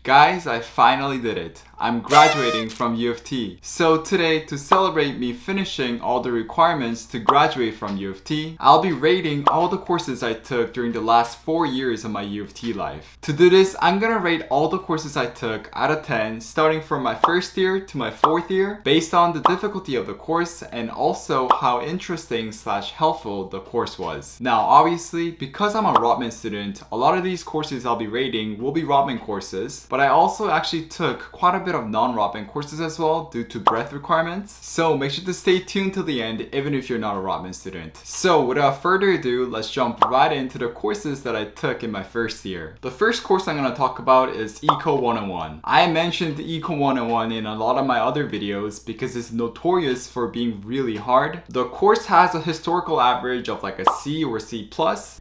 Guys, I finally did it. I'm graduating from UofT. So today, to celebrate me finishing all the requirements to graduate from UofT, I'll be rating all the courses I took during the last 4 years of my UofT life. To do this, I'm gonna rate all the courses I took out of 10, starting from my first year to my 4th year, based on the difficulty of the course and also how interesting/helpful the course was. Now, obviously, because I'm a Rotman student, a lot of these courses I'll be rating will be Rotman courses, but I also actually took quite a bit of non-Rotman courses as well due to breadth requirements. So make sure to stay tuned till the end even if you're not a Rotman student. So without further ado, let's jump right into the courses that I took in my first year. The first course I'm going to talk about is Eco 101. I mentioned Eco 101 in a lot of my other videos because it's notorious for being really hard. The course has a historical average of like a C or C+,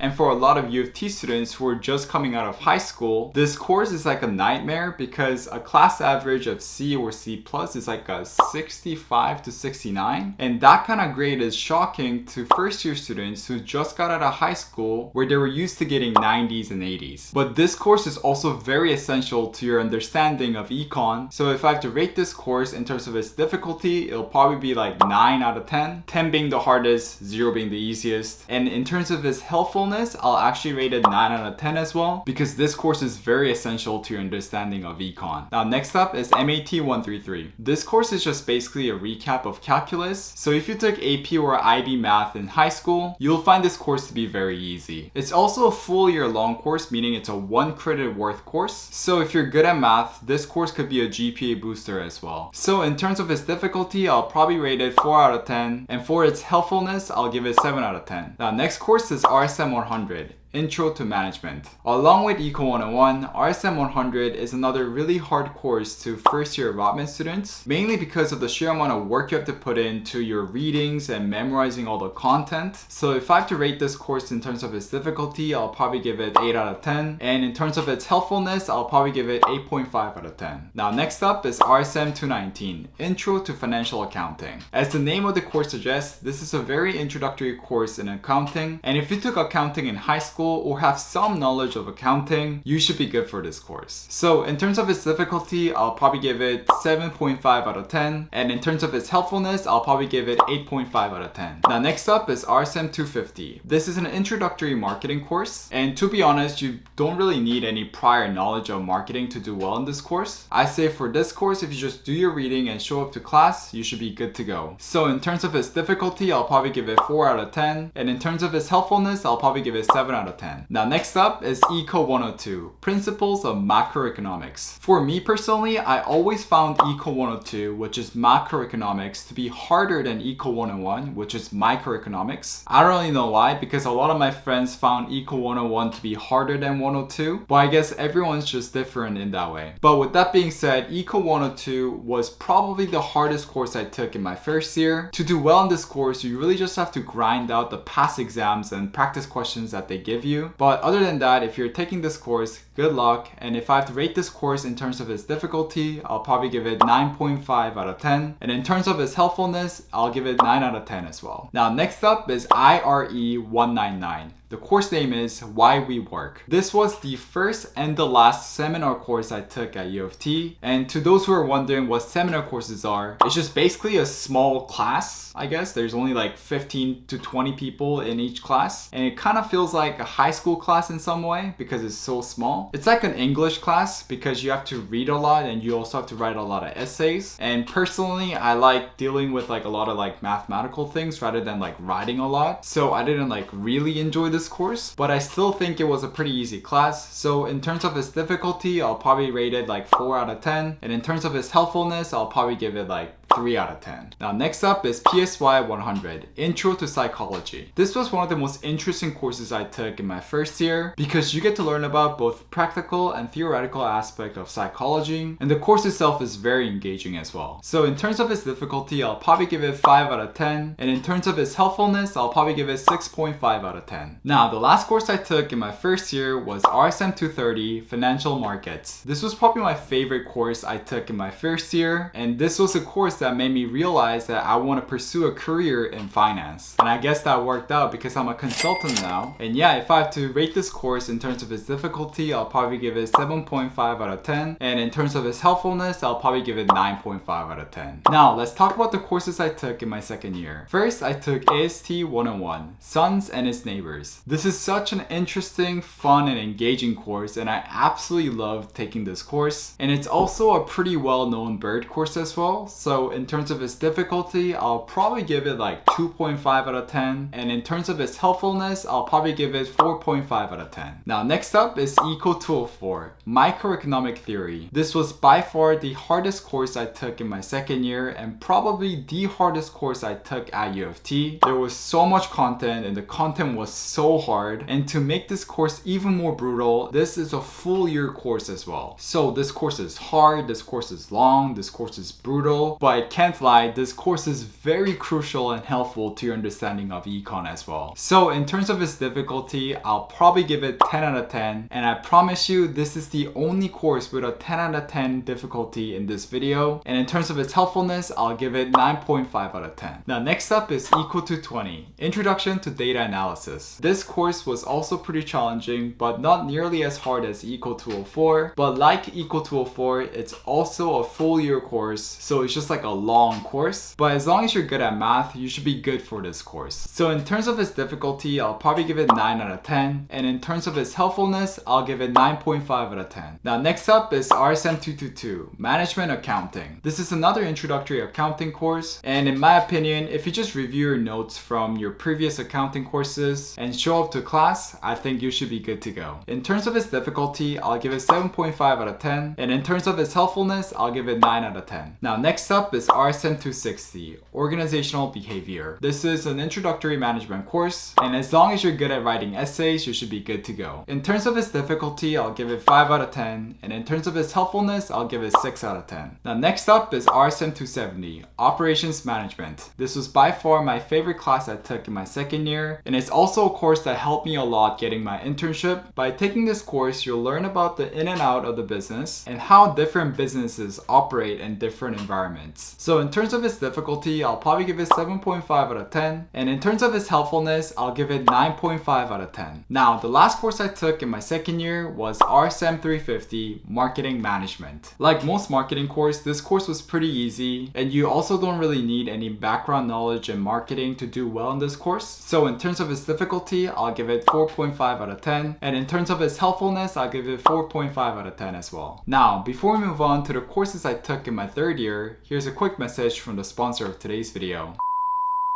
and for a lot of UofT students who are just coming out of high school, this course is like a nightmare because a class average of C or C+ is like a 65 to 69, and that kind of grade is shocking to first year students who just got out of high school where they were used to getting 90s and 80s. But this course is also very essential to your understanding of econ, so if I have to rate this course in terms of its difficulty, it'll probably be like 9 out of 10, 10 being the hardest, 0 being the easiest. And in terms of its helpfulness, I'll actually rate it 9 out of 10 as well, because this course is very essential to your understanding of econ. Now next up is MAT 133. This course is just basically a recap of calculus, so if you took AP or IB math in high school, you'll find this course to be very easy. It's also a full year long course, meaning it's a 1 credit worth course, so if you're good at math, this course could be a GPA booster as well. So in terms of its difficulty, I'll probably rate it 4 out of 10, and for its helpfulness, I'll give it 7 out of 10. Now next course is RSM 100. Intro to Management. Along with Eco 101, RSM 100 is another really hard course to first year Rotman students, mainly because of the sheer amount of work you have to put into your readings and memorizing all the content. So if I have to rate this course in terms of its difficulty, I'll probably give it 8 out of 10, and in terms of its helpfulness, I'll probably give it 8.5 out of 10. Now next up is RSM 219, Intro to Financial Accounting. As the name of the course suggests, this is a very introductory course in accounting, and if you took accounting in high school or have some knowledge of accounting, you should be good for this course. So in terms of its difficulty, I'll probably give it 7.5 out of 10, and in terms of its helpfulness, I'll probably give it 8.5 out of 10. Now next up is RSM 250. This is an introductory marketing course, and to be honest, you don't really need any prior knowledge of marketing to do well in this course. I say for this course, if you just do your reading and show up to class, you should be good to go. So in terms of its difficulty, I'll probably give it 4 out of 10, and in terms of its helpfulness, I'll probably give it 7 out of 10. Now next up is Eco 102, Principles of Macroeconomics. For me personally, I always found Eco 102, which is macroeconomics, to be harder than Eco 101, which is microeconomics. I don't really know why, because a lot of my friends found Eco 101 to be harder than 102, but I guess everyone's just different in that way. But with that being said, Eco 102 was probably the hardest course I took in my first year. To do well in this course, you really just have to grind out the past exams and practice questions that they give you. But other than that, if you're taking this course, good luck. And if I have to rate this course in terms of its difficulty, I'll probably give it 9.5 out of 10. And in terms of its helpfulness, I'll give it 9 out of 10 as well. Now next up is IRE 199. The course name is Why We Work. This was the first and the last seminar course I took at UofT. And to those who are wondering what seminar courses are, it's just basically a small class, I guess. There's only like 15 to 20 people in each class. And it kind of feels like a high school class in some way because it's so small. It's like an English class because you have to read a lot and you also have to write a lot of essays. And personally, I like dealing with like a lot of like mathematical things rather than like writing a lot. So I didn't like really enjoy this course, but I still think it was a pretty easy class. So in terms of its difficulty, I'll probably rate it like 4 out of 10. And in terms of its helpfulness, I'll probably give it like 3 out of 10. Now next up is PSY 100, Intro to Psychology. This was one of the most interesting courses I took in my first year because you get to learn about both practical and theoretical aspect of psychology, and the course itself is very engaging as well. So in terms of its difficulty, I'll probably give it 5 out of 10, and in terms of its helpfulness, I'll probably give it 6.5 out of 10. Now the last course I took in my first year was RSM 230, Financial Markets. This was probably my favorite course I took in my first year, and this was a course that made me realize that I want to pursue a career in finance. And I guess that worked out because I'm a consultant now. And yeah, if I have to rate this course in terms of its difficulty, I'll probably give it 7.5 out of 10. And in terms of its helpfulness, I'll probably give it 9.5 out of 10. Now, let's talk about the courses I took in my second year. First, I took AST 101, Sons and Its Neighbors. This is such an interesting, fun, and engaging course, and I absolutely love taking this course. And it's also a pretty well-known bird course as well. So in terms of its difficulty, I'll probably give it like 2.5 out of 10. And in terms of its helpfulness, I'll probably give it 4.5 out of 10. Now, next up is Eco 204, Microeconomic Theory. This was by far the hardest course I took in my second year and probably the hardest course I took at UofT. There was so much content and the content was so hard. And to make this course even more brutal, this is a full year course as well. So this course is hard, this course is long, this course is brutal, but I can't lie, this course is very crucial and helpful to your understanding of econ as well. So in terms of its difficulty, I'll probably give it 10 out of 10. And I promise you, this is the only course with a 10 out of 10 difficulty in this video. And in terms of its helpfulness, I'll give it 9.5 out of 10. Now next up is Eco 220, Introduction to Data Analysis. This course was also pretty challenging, but not nearly as hard as Eco 204. But like Eco 204, it's also a full year course, so it's just like a long course. But as long as you're good at math, you should be good for this course. So in terms of its difficulty, I'll probably give it 9 out of 10. And in terms of its helpfulness, I'll give it 9.5 out of 10. Now next up is RSM 222, Management Accounting. This is another introductory accounting course. And in my opinion, if you just review your notes from your previous accounting courses and show up to class, I think you should be good to go. In terms of its difficulty, I'll give it 7.5 out of 10. And in terms of its helpfulness, I'll give it 9 out of 10. Now next up is RSM 260, Organizational Behavior. This is an introductory management course, and as long as you're good at writing essays, you should be good to go. In terms of its difficulty, I'll give it 5 out of 10, and in terms of its helpfulness, I'll give it 6 out of 10. Now next up is RSM 270, Operations Management. This was by far my favorite class I took in my second year, and it's also a course that helped me a lot getting my internship. By taking this course, you'll learn about the in and out of the business and how different businesses operate in different environments. So in terms of its difficulty, I'll probably give it 7.5 out of 10, and in terms of its helpfulness, I'll give it 9.5 out of 10. Now, the last course I took in my second year was RSM 350, Marketing Management. Like most marketing course, this course was pretty easy, and you also don't really need any background knowledge in marketing to do well in this course. So in terms of its difficulty, I'll give it 4.5 out of 10, and in terms of its helpfulness, I'll give it 4.5 out of 10 as well. Now, before we move on to the courses I took in my third year, here's a quick message from the sponsor of today's video.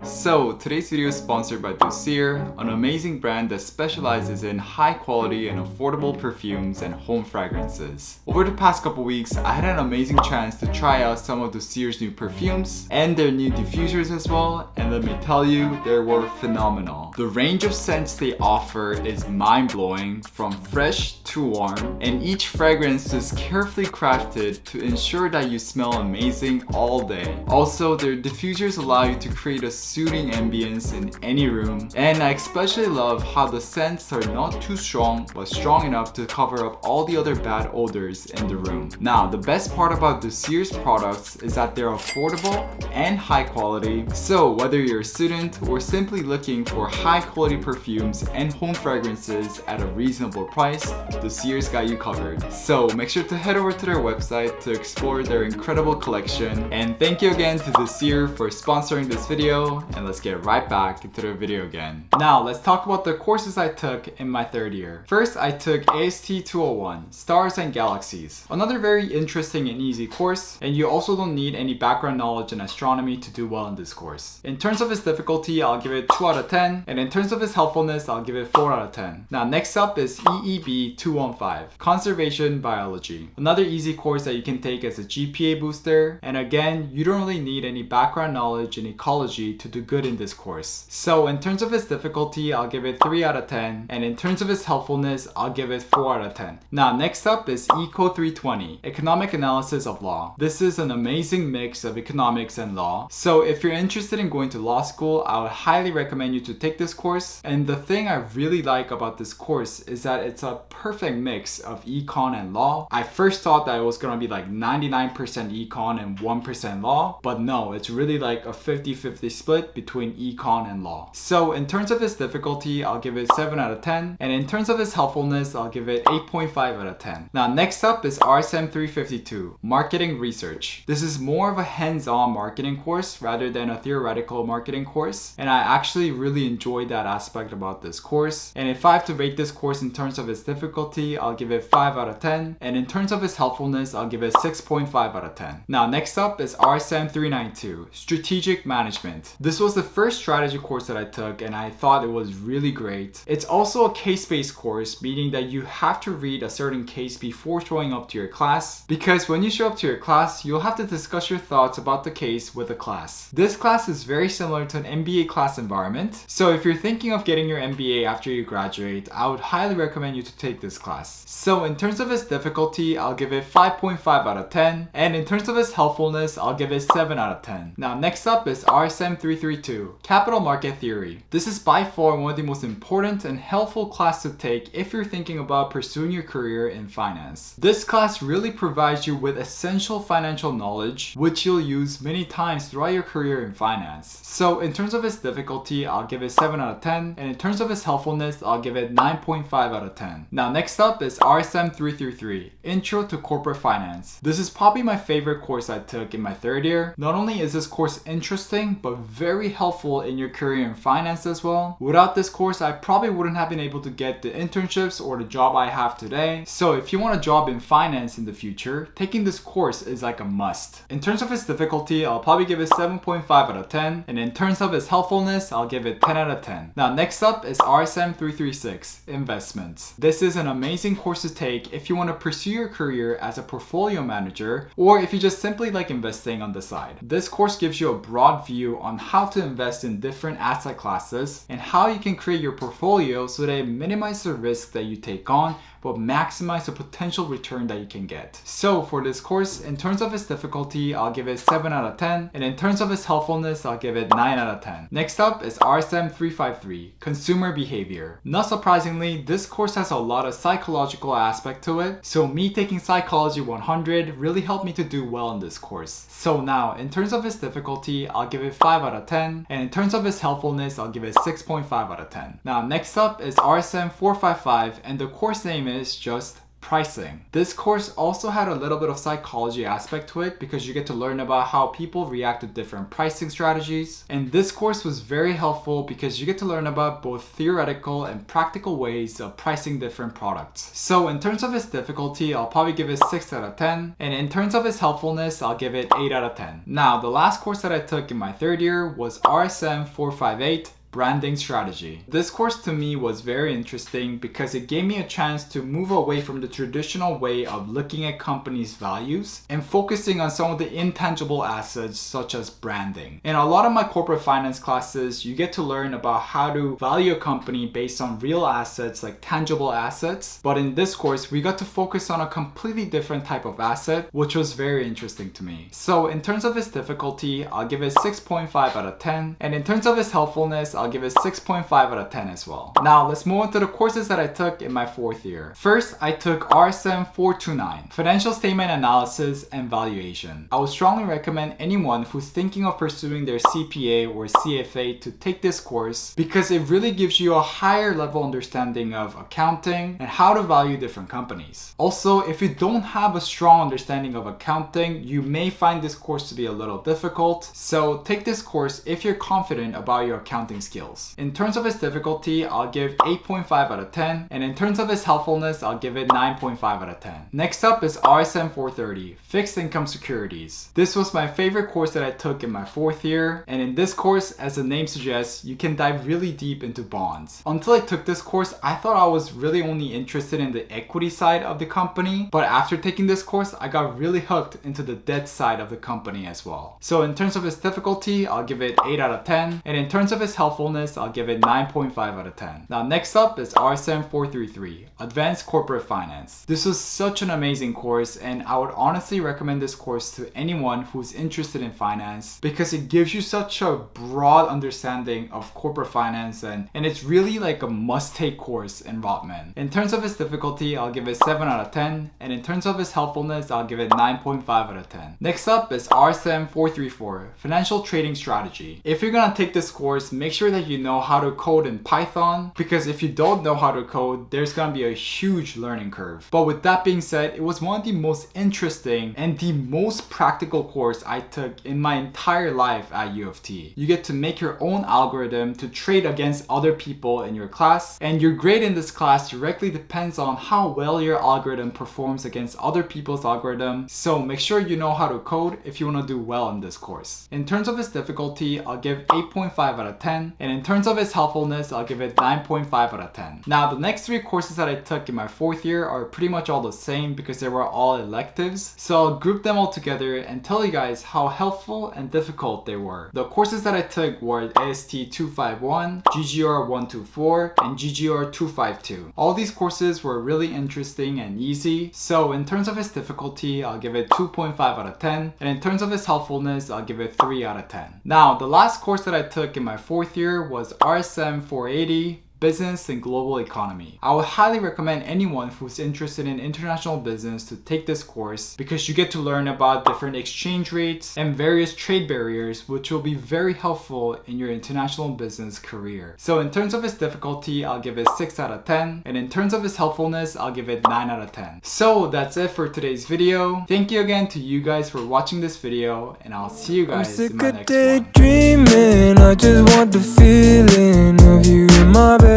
So today's video is sponsored by Dossier, an amazing brand that specializes in high quality and affordable perfumes and home fragrances. Over the past couple weeks, I had an amazing chance to try out some of Dossier's new perfumes and their new diffusers as well, and let me tell you, they were phenomenal. The range of scents they offer is mind-blowing, from fresh to warm, and each fragrance is carefully crafted to ensure that you smell amazing all day. Also, their diffusers allow you to create a soothing ambience in any room, and I especially love how the scents are not too strong but strong enough to cover up all the other bad odors in the room. Now, the best part about Dossier's products is that they're affordable and high quality, so whether you're a student or simply looking for high quality perfumes and home fragrances at a reasonable price, Dossier's got you covered. So make sure to head over to their website to explore their incredible collection, and thank you again to Dossier for sponsoring this video, and let's get right back into the video again. Now let's talk about the courses I took in my third year. First, I took AST 201, Stars and Galaxies. Another very interesting and easy course, and you also don't need any background knowledge in astronomy to do well in this course. In terms of its difficulty, I'll give it 2 out of 10, and in terms of its helpfulness, I'll give it 4 out of 10. Now next up is EEB 215, Conservation Biology. Another easy course that you can take as a GPA booster, and again, you don't really need any background knowledge in ecology to to do good in this course. So in terms of its difficulty, I'll give it 3 out of 10, and in terms of its helpfulness, I'll give it 4 out of 10. Now next up is ECO 320, Economic Analysis of Law. This is an amazing mix of economics and law. So if you're interested in going to law school, I would highly recommend you to take this course. And the thing I really like about this course is that it's a perfect mix of econ and law. I first thought that it was gonna be like 99% econ and 1% law, but no, it's really like a 50-50 split between econ and law. So in terms of its difficulty, I'll give it 7 out of 10, and in terms of its helpfulness, I'll give it 8.5 out of 10. Now next up is RSM 352, Marketing Research. This is more of a hands-on marketing course rather than a theoretical marketing course, and I actually really enjoyed that aspect about this course. And if I have to rate this course in terms of its difficulty, I'll give it 5 out of 10, and in terms of its helpfulness, I'll give it 6.5 out of 10. Now next up is RSM 392, Strategic Management. This was the first strategy course that I took, and I thought it was really great. It's also a case-based course, meaning that you have to read a certain case before showing up to your class, because when you show up to your class, you'll have to discuss your thoughts about the case with the class. This class is very similar to an MBA class environment, so if you're thinking of getting your MBA after you graduate, I would highly recommend you to take this class. So in terms of its difficulty, I'll give it 5.5 out of 10, and in terms of its helpfulness, I'll give it 7 out of 10. Now next up is RSM 332, Capital Market Theory. This is by far one of the most important and helpful class to take if you're thinking about pursuing your career in finance. This class really provides you with essential financial knowledge, which you'll use many times throughout your career in finance. So in terms of its difficulty, I'll give it 7 out of 10, and in terms of its helpfulness, I'll give it 9.5 out of 10. Now next up is RSM 333, Intro to Corporate Finance. This is probably my favorite course I took in my third year. Not only is this course interesting, but very helpful in your career in finance as well. Without this course, I probably wouldn't have been able to get the internships or the job I have today. So if you want a job in finance in the future, taking this course is like a must. In terms of its difficulty, I'll probably give it 7.5 out of 10, and in terms of its helpfulness, I'll give it 10 out of 10. Now next up is RSM 336, Investments. This is an amazing course to take if you want to pursue your career as a portfolio manager, or if you just simply like investing on the side. This course gives you a broad view on how to invest in different asset classes and how you can create your portfolio so that it minimizes the risk that you take on but maximize the potential return that you can get. So for this course, in terms of its difficulty, I'll give it 7 out of 10, and in terms of its helpfulness, I'll give it 9 out of 10. Next up is RSM 353, Consumer Behavior. Not surprisingly, this course has a lot of psychological aspect to it, so me taking Psychology 100 really helped me to do well in this course. So now, in terms of its difficulty, I'll give it 5 out of 10, and in terms of its helpfulness, I'll give it 6.5 out of 10. Now next up is RSM 455, and the course name is just pricing. This course also had a little bit of psychology aspect to it because you get to learn about how people react to different pricing strategies. And this course was very helpful because you get to learn about both theoretical and practical ways of pricing different products. So in terms of its difficulty, I'll probably give it 6 out of 10. And in terms of its helpfulness, I'll give it 8 out of 10. Now, the last course that I took in my third year was RSM 458, Branding Strategy. This course to me was very interesting because it gave me a chance to move away from the traditional way of looking at companies' values and focusing on some of the intangible assets such as branding. In a lot of my corporate finance classes, you get to learn about how to value a company based on real assets like tangible assets, but in this course we got to focus on a completely different type of asset, which was very interesting to me. So in terms of its difficulty, I'll give it 6.5 out of 10, and in terms of its helpfulness, I'll give it 6.5 out of 10 as well. Now let's move on to the courses that I took in my fourth year. First, I took RSM 429, Financial Statement Analysis and Valuation. I would strongly recommend anyone who's thinking of pursuing their CPA or CFA to take this course because it really gives you a higher level understanding of accounting and how to value different companies. Also, if you don't have a strong understanding of accounting, you may find this course to be a little difficult. So take this course if you're confident about your accounting skills skills. In terms of its difficulty, I'll give 8.5 out of 10, and in terms of its helpfulness, I'll give it 9.5 out of 10. Next up is RSM 430, Fixed Income Securities. This was my favorite course that I took in my 4th year, and in this course, as the name suggests, you can dive really deep into bonds. Until I took this course, I thought I was really only interested in the equity side of the company, but after taking this course, I got really hooked into the debt side of the company as well. So in terms of its difficulty, I'll give it 8 out of 10, and in terms of its helpfulness, I'll give it 9.5 out of 10. Now next up is RSM 433, Advanced Corporate Finance. This was such an amazing course, and I would honestly recommend this course to anyone who's interested in finance because it gives you such a broad understanding of corporate finance, and it's really like a must-take course in Rotman. In terms of its difficulty, I'll give it 7 out of 10, and in terms of its helpfulness, I'll give it 9.5 out of 10. Next up is RSM 434, Financial Trading Strategy. If you're gonna take this course, make sure that you know how to code in Python, because if you don't know how to code, there's gonna be a huge learning curve. But with that being said, it was one of the most interesting and the most practical course I took in my entire life at UofT. You get to make your own algorithm to trade against other people in your class, and your grade in this class directly depends on how well your algorithm performs against other people's algorithm. So make sure you know how to code if you want to do well in this course. In terms of its difficulty, I'll give 8.5 out of 10, and in terms of its helpfulness, I'll give it 9.5 out of 10. Now the next 3 courses that I took in my 4th year are pretty much all the same because they were all electives. So I'll group them all together and tell you guys how helpful and difficult they were. The courses that I took were AST 251, GGR 124, and GGR 252. All these courses were really interesting and easy. So in terms of its difficulty, I'll give it 2.5 out of 10, and in terms of its helpfulness, I'll give it 3 out of 10. Now the last course that I took in my 4th year was RSM 480, Business and Global Economy. I would highly recommend anyone who's interested in international business to take this course because you get to learn about different exchange rates and various trade barriers, which will be very helpful in your international business career. So in terms of its difficulty, I'll give it 6 out of 10, and in terms of its helpfulness, I'll give it 9 out of 10. So that's it for today's video. Thank you again to you guys for watching this video, and I'll see you guys in my next one. Daydreaming, I just want the feeling of you in my bed.